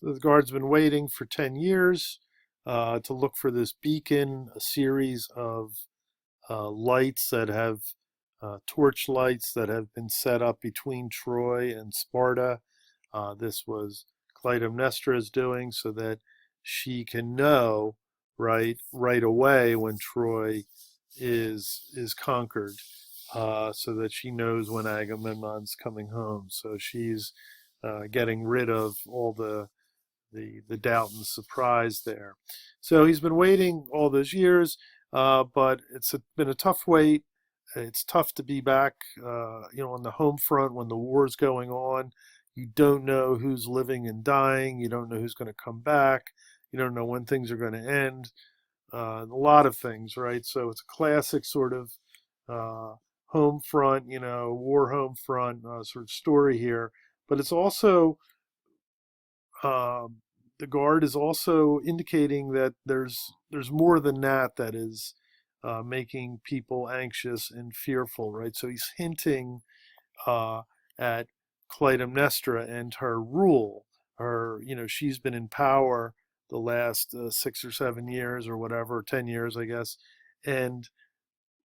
So the guard's been waiting for 10 years to look for this beacon, a series of lights that have torch lights that have been set up between Troy and Sparta. This was Clytemnestra's doing so that she can know right away when Troy is conquered, so that she knows when Agamemnon's coming home. So she's getting rid of all the doubt and surprise there. So he's been waiting all those years, but been a tough wait. It's tough to be back, on the home front when the war's going on. You don't know who's living and dying. You don't know who's going to come back. You don't know when things are going to end. A lot of things, right? So it's a classic sort of uh, home front, war home front sort of story here. But it's also um, the guard is also indicating that there's more than that is making people anxious and fearful, right? So he's hinting uh, at Clytemnestra and her rule. She's been in power the last 6 or 7 years or whatever, 10 years, I guess, and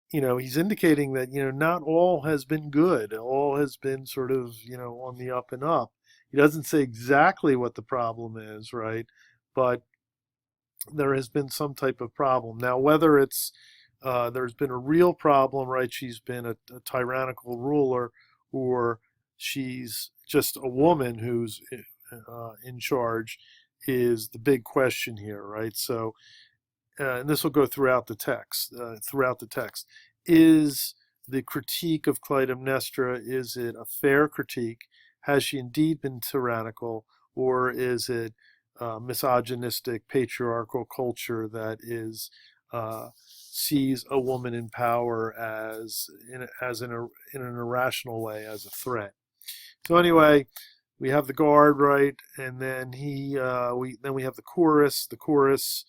he's indicating that, not all has been good. All has been sort of, on the up and up. He doesn't say exactly what the problem is, right? But there has been some type of problem. Now, whether there's been a real problem, right? She's been a tyrannical ruler, or she's just a woman who's in charge, is the big question here, right? So, and this will go throughout the text. Is the critique of Clytemnestra, is it a fair critique? Has she indeed been tyrannical, or is it misogynistic, patriarchal culture that sees a woman in power in an irrational way, as a threat? So anyway, we have the guard, right, and then we have the chorus. The chorus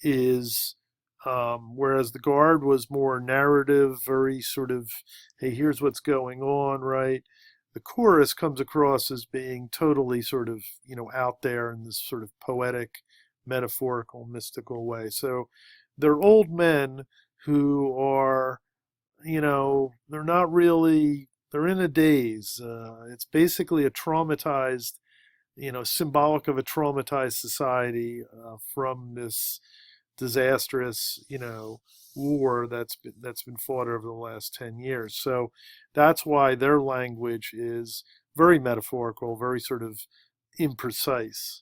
is, whereas the guard was more narrative, very sort of, hey, here's what's going on, right? The chorus comes across as being totally sort of, out there in this sort of poetic, metaphorical, mystical way. So they're old men who are, they're not really, they're in a daze. It's basically a traumatized, symbolic of a traumatized society from this disastrous, war that's been fought over the last 10 years. So that's why their language is very metaphorical, very sort of imprecise.